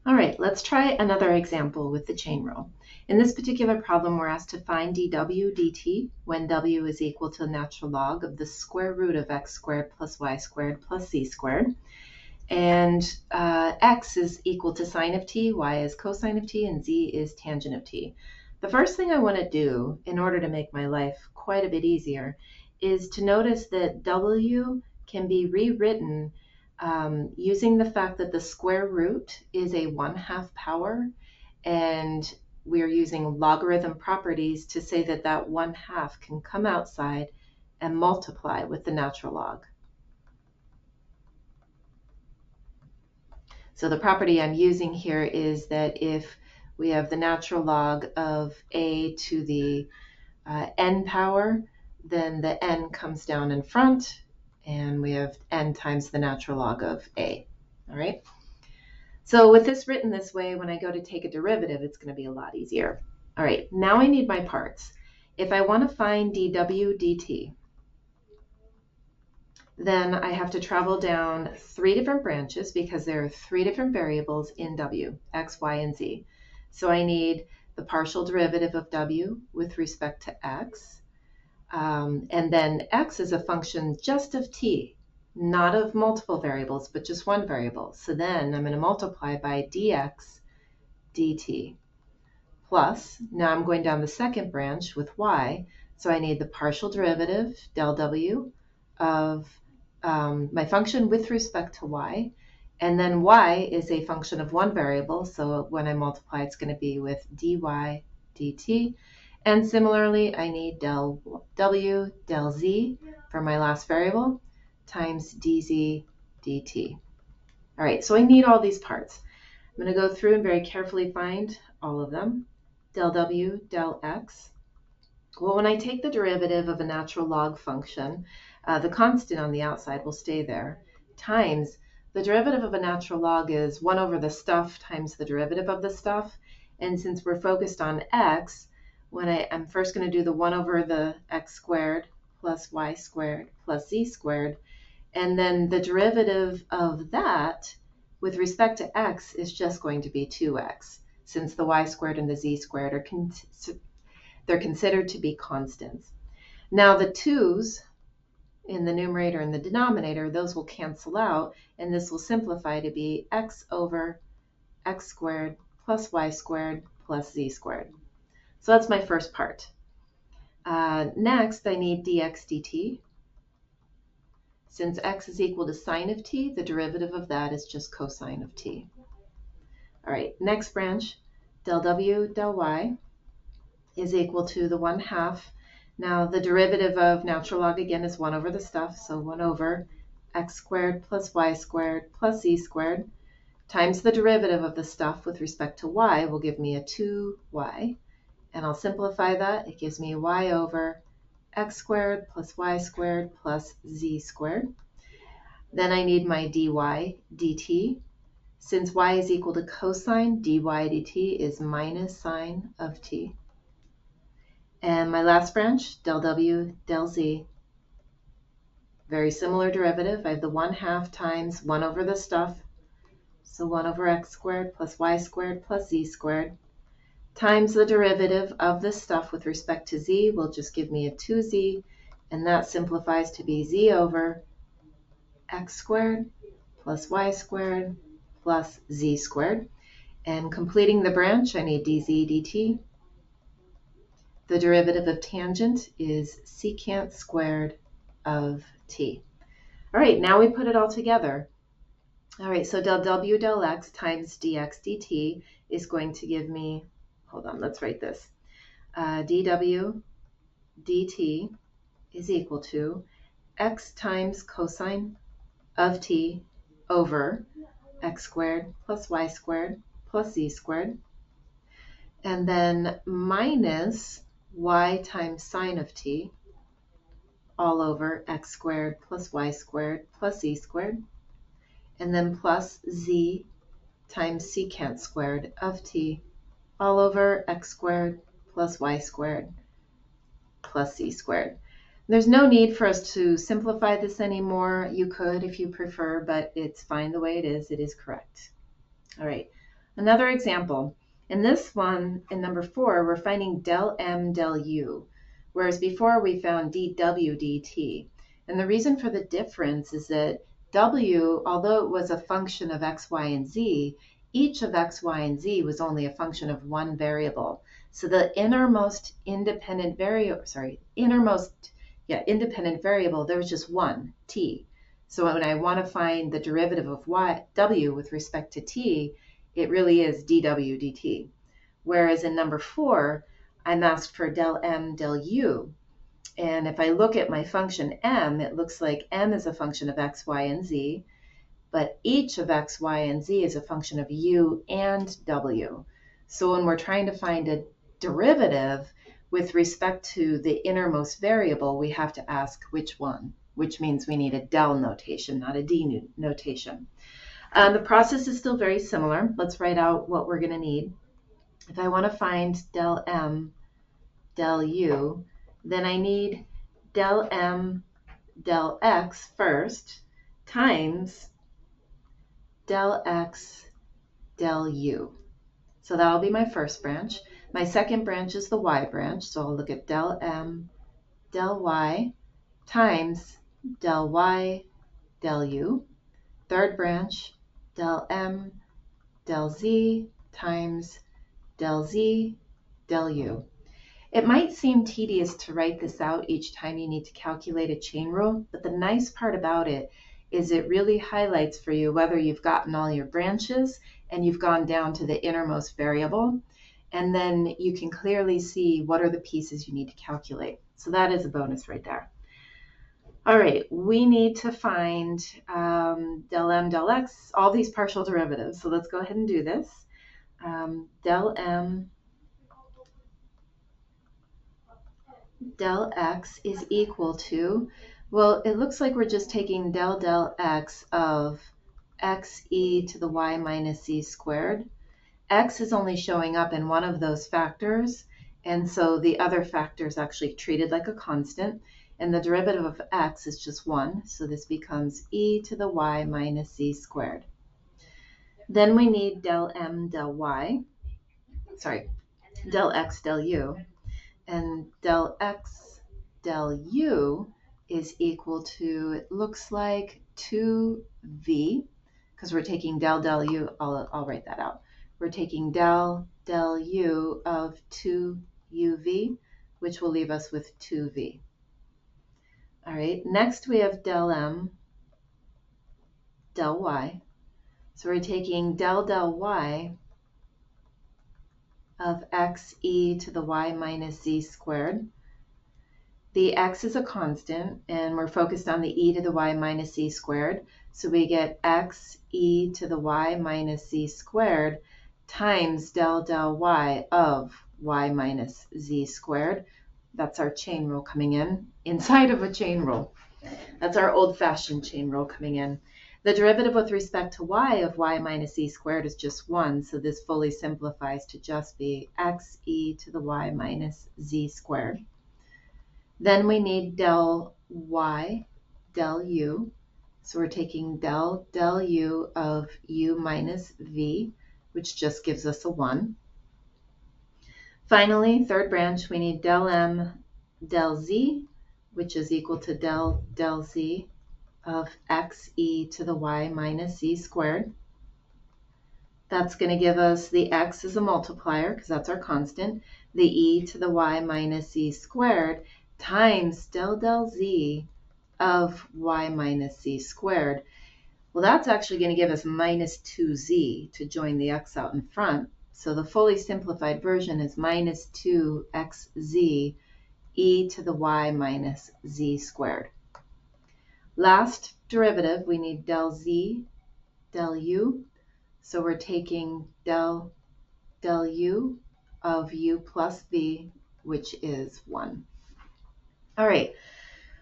All right, let's try another example with the chain rule. In this particular problem, we're asked to find dw dt when w is equal to the natural log of the square root of x squared plus y squared plus z squared. And x is equal to sine of t, y is cosine of t, and z is tangent of t. The first thing I want to do in order to make my life quite a bit easier is to notice that w can be rewritten using the fact that the square root is a 1/2 power, and we're using logarithm properties to say that that 1/2 can come outside and multiply with the natural log. So the property I'm using here is that if we have the natural log of a to the n power, then the n comes down in front, and we have n times the natural log of a. All right. So with this written this way, when I go to take a derivative, it's going to be a lot easier. All right, now I need my parts. If I want to find dw dt, then I have to travel down 3 different branches because there are 3 different variables in w, x, y, and z. So I need the partial derivative of w with respect to x, and then x is a function just of t, not of multiple variables, but just one variable. So then I'm going to multiply by dx dt plus, now I'm going down the second branch with y, so I need the partial derivative, del w, of my function with respect to y, and then y is a function of one variable, so when I multiply, it's going to be with dy dt. And similarly, I need del w, del z for my last variable times dz dt. All right, so I need all these parts. I'm going to go through and very carefully find all of them. Del w, del x. Well, when I take the derivative of a natural log function, the constant on the outside will stay there, times the derivative of a natural log is 1 over the stuff times the derivative of the stuff. And since we're focused on x, when I'm first going to do the 1 over the x squared plus y squared plus z squared, and then the derivative of that with respect to x is just going to be 2x, since the y squared and the z squared are they're considered to be constants. Now the 2's in the numerator and the denominator, those will cancel out, and this will simplify to be x over x squared plus y squared plus z squared. So that's my first part. Next, I need dx dt. Since x is equal to sine of t, the derivative of that is just cosine of t. All right, next branch, del w, del y is equal to the 1/2. Now the derivative of natural log again is 1 over the stuff, so 1 over x squared plus y squared plus z squared times the derivative of the stuff with respect to y will give me a 2y. And I'll simplify that. It gives me y over x squared plus y squared plus z squared. Then I need my dy dt. Since y is equal to cosine, dy dt is minus sine of t. And my last branch, del w, del z. Very similar derivative. I have the 1/2 times 1 over the stuff. So 1 over x squared plus y squared plus z squared times the derivative of this stuff with respect to z will just give me a 2z, and that simplifies to be z over x squared plus y squared plus z squared. And completing the branch, I need dz dt. The derivative of tangent is secant squared of t. All right, now we put it all together. All right, so del w del x times dx dt is going to give me, hold on, let's write this. dw dt is equal to x times cosine of t over x squared plus y squared plus z squared, and then minus y times sine of t all over x squared plus y squared plus z squared, and then plus z times secant squared of t all over x squared plus y squared plus z squared. There's no need for us to simplify this anymore. You could if you prefer, but it's fine the way it is. It is correct. All right. Another example, in this one, in number 4, we're finding del m del u, whereas before we found dw dt. And the reason for the difference is that w, although it was a function of x, y, and z, each of x, y, and z was only a function of one variable. So the innermost independent variable, independent variable, there was just one, t. So when I want to find the derivative of w with respect to t, it really is dw dt. Whereas in number 4, I'm asked for del m del u. And if I look at my function m, it looks like m is a function of x, y, and z, but each of x, y, and z is a function of u and w. So when we're trying to find a derivative with respect to the innermost variable, we have to ask which one, which means we need a del notation, not a d notation. The process is still very similar. Let's write out what we're going to need. If I want to find del m del u, then I need del m del x first times del x del u. So that'll be my first branch. My second branch is the y branch, so I'll look at del m del y times del y del u. Third branch, del m del z times del z del u. It might seem tedious to write this out each time you need to calculate a chain rule, but the nice part about it is it really highlights for you whether you've gotten all your branches and you've gone down to the innermost variable, and then you can clearly see what are the pieces you need to calculate. So that is a bonus right there. All right, we need to find del m del x, all these partial derivatives. So let's go ahead and do this. Del m del x is equal to, well, it looks like we're just taking del x of x e to the y minus z squared. X is only showing up in one of those factors, and so the other factor is actually treated like a constant, and the derivative of x is just 1, so this becomes e to the y minus z squared. Then we need del m del y, del x del u, and del x del u is equal to, it looks like 2v, because we're taking del u, I'll write that out. We're taking del u of 2uv, which will leave us with 2v. All right, next we have del m del y. So we're taking del y of x e to the y minus z squared. The x is a constant, and we're focused on the e to the y minus z squared. So we get x e to the y minus z squared times del y of y minus z squared. That's our chain rule coming in, inside of a chain rule. That's our old-fashioned chain rule coming in. The derivative with respect to y of y minus z squared is just 1, so this fully simplifies to just be x e to the y minus z squared. Then we need del y del u. So we're taking del u of u minus v, which just gives us a 1. Finally, third branch, we need del m del z, which is equal to del z of x e to the y minus z squared. That's going to give us the x as a multiplier, because that's our constant, the e to the y minus z squared times del z of y minus z squared. Well, that's actually going to give us minus 2z to join the x out in front. So the fully simplified version is minus 2xz e to the y minus z squared. Last derivative, we need del z del u. So we're taking del u of u plus v, which is 1. All right,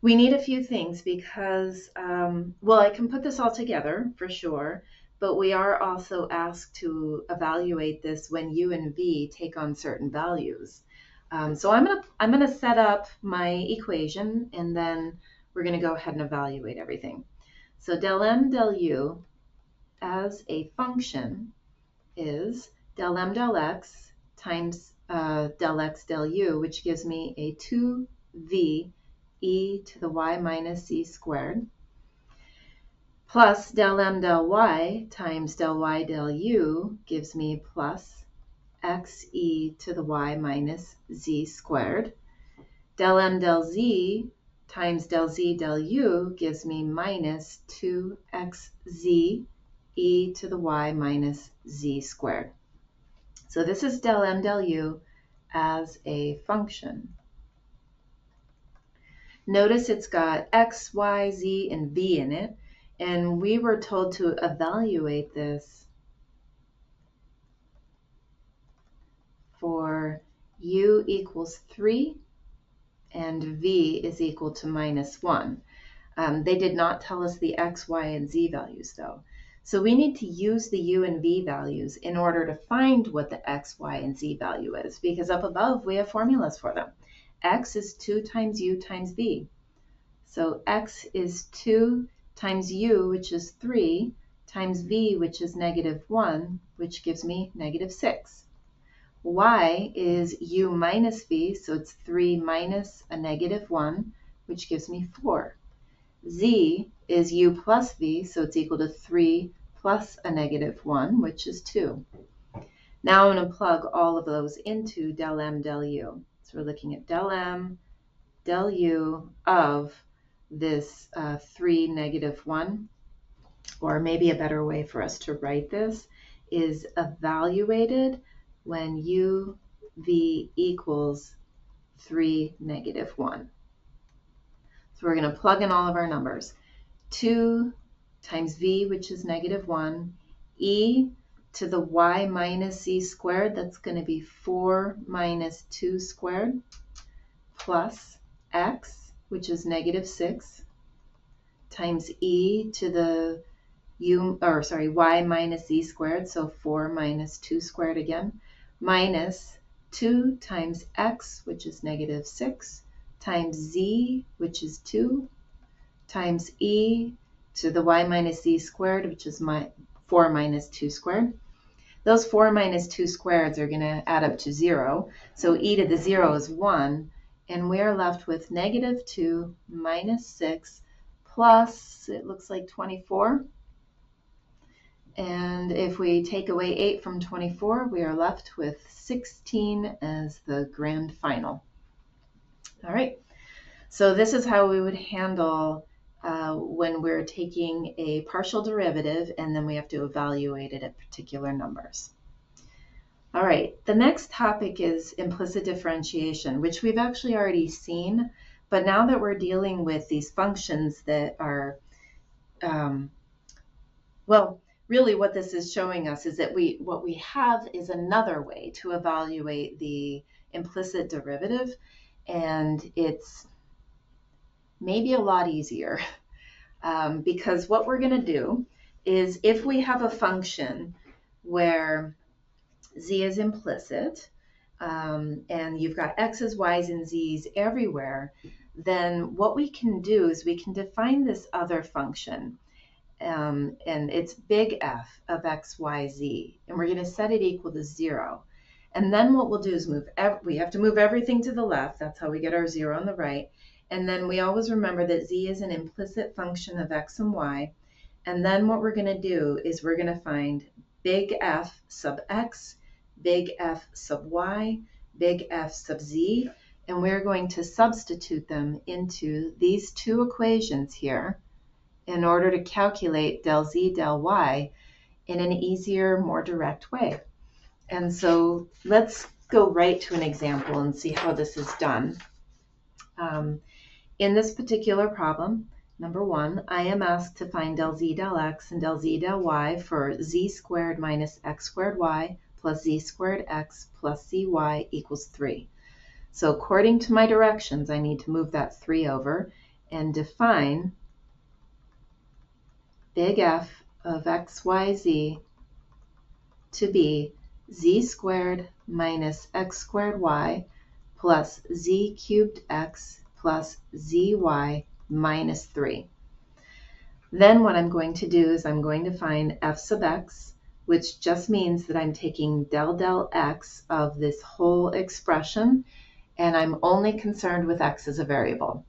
we need a few things because, well, I can put this all together for sure, but we are also asked to evaluate this when u and v take on certain values. So I'm gonna set up my equation, and then we're gonna go ahead and evaluate everything. So del m del u as a function is del m del x times del x del u, which gives me a 2v e to the y minus z squared, plus del m del y times del y del u gives me plus x e to the y minus z squared. Del m del z times del z del u gives me minus 2xz e to the y minus z squared. So this is del m del u as a function. Notice it's got x, y, z, and v in it, and we were told to evaluate this for u equals 3 and v is equal to minus 1. They did not tell us the x, y, and z values though. So we need to use the u and v values in order to find what the x, y, and z value is, because up above we have formulas for them. X is 2 times u times v. So x is 2 times u, which is 3, times v, which is -1, which gives me -6. Y is u minus v, so it's 3 minus a -1, which gives me 4. Z is u plus v, so it's equal to 3 plus a -1, which is 2. Now I'm going to plug all of those into del m del u. So we're looking at del m del u of this 3 -1, or maybe a better way for us to write this is evaluated when u v equals 3 -1. So we're going to plug in all of our numbers. 2 times v, which is -1, e to the y minus z squared, that's going to be 4 minus 2 squared, plus x, which is -6, times e to the y minus z squared, so 4 minus 2 squared again, minus 2 times x, which is -6, times z, which is 2, times e to the y minus z squared, which is 4 minus 2 squared. Those 4 minus 2 squareds are going to add up to 0, so e to the 0 is 1, and we are left with -2 minus 6 plus, it looks like 24. And if we take away 8 from 24, we are left with 16 as the grand final. All right, so this is how we would handle when we're taking a partial derivative and then we have to evaluate it at particular numbers. All right, the next topic is implicit differentiation, which we've actually already seen, but now that we're dealing with these functions that are, well, really what this is showing us is that what we have is another way to evaluate the implicit derivative, and it's maybe a lot easier because what we're going to do is if we have a function where z is implicit and you've got x's, y's, and z's everywhere, then what we can do is we can define this other function. And it's big F of x, y, z, and we're going to set it equal to 0. And then what we'll do is we have to move everything to the left. That's how we get our 0 on the right. And then we always remember that z is an implicit function of x and y. And then what we're going to do is we're going to find big F sub x, big F sub y, big F sub z, and we're going to substitute them into these two equations here in order to calculate del z del y in an easier, more direct way. And so let's go right to an example and see how this is done. In this particular problem, number 1, I am asked to find del z del x and del z del y for z squared minus x squared y plus z squared x plus zy equals 3. So according to my directions, I need to move that 3 over and define big F of x, y, z to be z squared minus x squared y plus z cubed x plus zy minus 3. Then what I'm going to do is I'm going to find f sub x which just means that I'm taking del x of this whole expression, and I'm only concerned with x as a variable.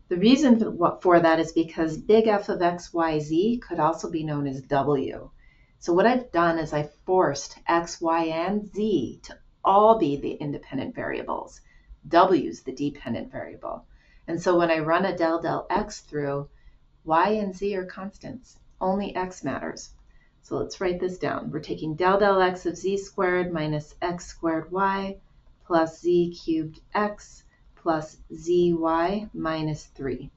The reason for that is because big F of x, y, z could also be known as w. So what I've done is I forced x, y, and z to all be the independent variables. W is the dependent variable. And so when I run a del x through, y and z are constants. Only x matters. So let's write this down. We're taking del x of z squared minus x squared y plus z cubed x plus zy minus 3.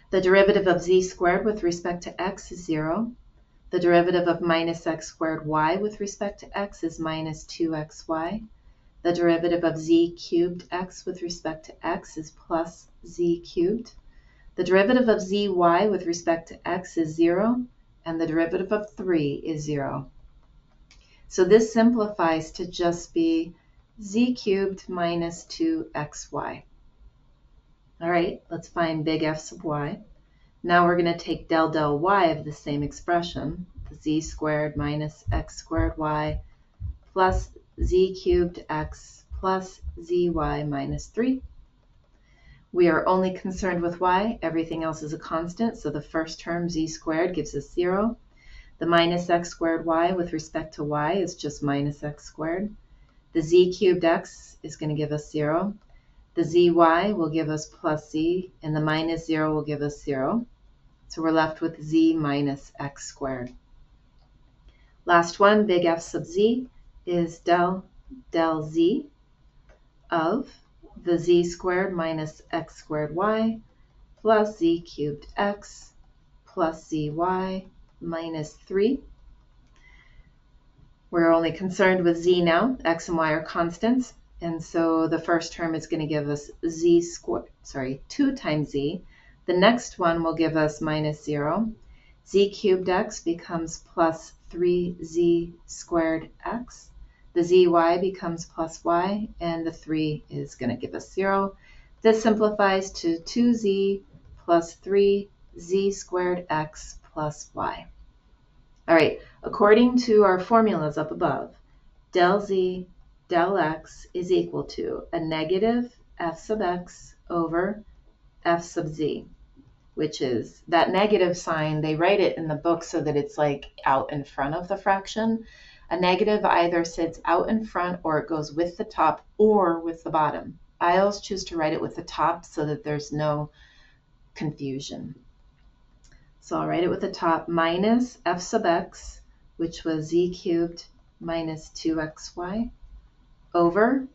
The derivative of z squared with respect to x is 0. The derivative of minus x squared y with respect to x is minus 2xy. The derivative of z cubed x with respect to x is plus z cubed. The derivative of zy with respect to x is 0, and the derivative of 3 is 0. So this simplifies to just be z cubed minus 2xy. All right, let's find big F sub y. Now we're going to take del y of the same expression, the z squared minus x squared y plus z cubed x plus zy minus 3. We are only concerned with y. Everything else is a constant, so the first term, z squared, gives us 0. The minus x squared y with respect to y is just minus x squared. The z cubed x is going to give us 0. The zy will give us plus z, and the minus 0 will give us 0. So we're left with z minus x squared. Last one, big F sub z, is del z of the z squared minus x squared y plus z cubed x plus zy minus 3. We're only concerned with z now. X and y are constants. And so the first term is going to give us 2 times z. The next one will give us minus 0. Z cubed x becomes plus 3z squared x. The zy becomes plus y, and the 3 is going to give us 0. This simplifies to 2z plus 3z squared x plus y. All right, according to our formulas up above, del z del x is equal to a negative f sub x over f sub z, which is that negative sign. They write it in the book so that it's like out in front of the fraction. A negative either sits out in front, or it goes with the top or with the bottom. I always choose to write it with the top so that there's no confusion. So I'll write it with the top, minus f sub x, which was z cubed minus 2xy, over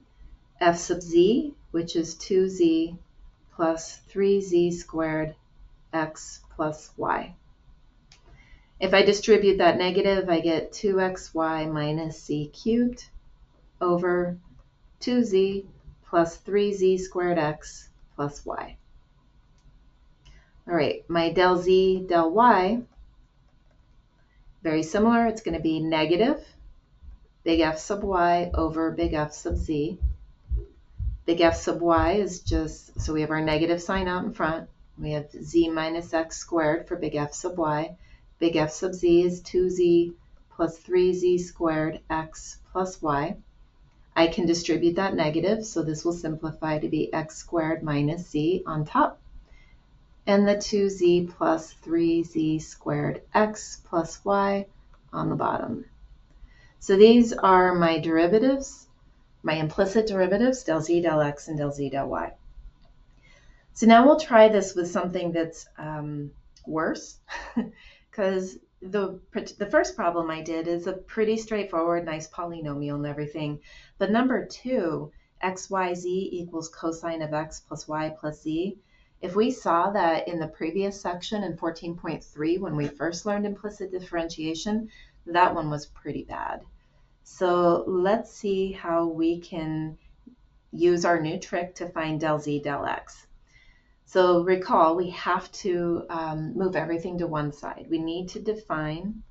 f sub z, which is 2z plus 3z squared x plus y. If I distribute that negative, I get 2xy minus z cubed over 2z plus 3z squared x plus y. All right, my del z del y, very similar. It's going to be negative big F sub y over big F sub z. Big F sub y is just, so we have our negative sign out in front. We have z minus x squared for big F sub y. Big F sub z is 2z plus 3z squared x plus y. I can distribute that negative, so this will simplify to be x squared minus z on top, and the 2z plus 3z squared x plus y on the bottom. So these are my derivatives, my implicit derivatives, del z del x and del z del y. So now we'll try this with something that's worse, because the first problem I did is a pretty straightforward, nice polynomial and everything. But number 2, x, y, z equals cosine of x plus y plus z. If we saw that in the previous section in 14.3, when we first learned implicit differentiation, that one was pretty bad. So let's see how we can use our new trick to find del z del x. So recall, we have to move everything to one side. We need to define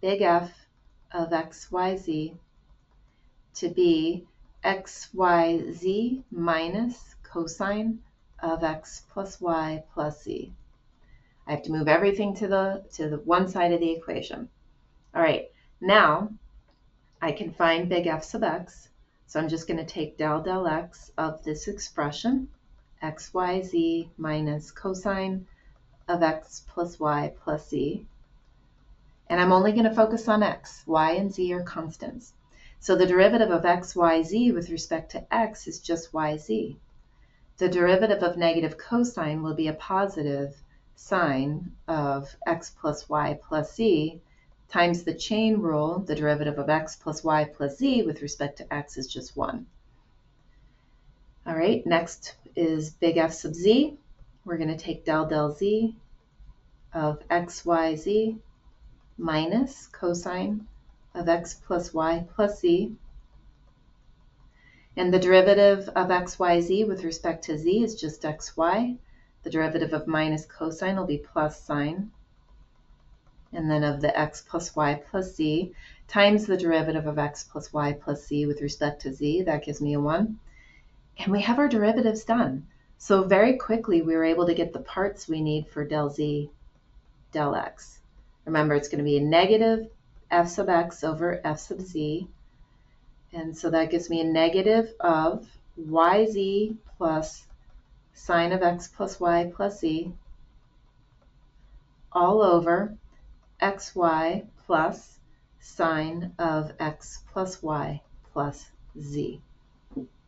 big F of x, y, z to be x, y, z minus cosine of x plus y plus z. I have to move everything to the one side of the equation. All right, now I can find big F sub x. So I'm just going to take del x of this expression, xyz minus cosine of x plus y plus z. And I'm only going to focus on x. Y and z are constants. So the derivative of xyz with respect to x is just yz. The derivative of negative cosine will be a positive sine of x plus y plus z times the chain rule. The derivative of x plus y plus z with respect to x is just 1. All right, next is big F sub z. We're going to take del z of xyz minus cosine of x plus y plus z. And the derivative of xyz with respect to z is just xy. The derivative of minus cosine will be plus sine. And then of the x plus y plus z times the derivative of x plus y plus z with respect to z. That gives me a 1. And we have our derivatives done. So very quickly we were able to get the parts we need for del z, del x. Remember, it's going to be a negative f sub x over f sub z. And so that gives me a negative of yz plus sine of x plus y plus z all over xy plus sine of x plus y plus z.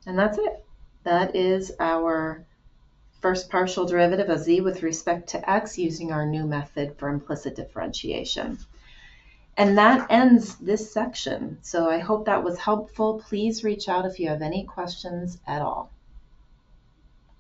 And that's it. That is our first partial derivative of z with respect to x using our new method for implicit differentiation. And that ends this section. So I hope that was helpful. Please reach out if you have any questions at all.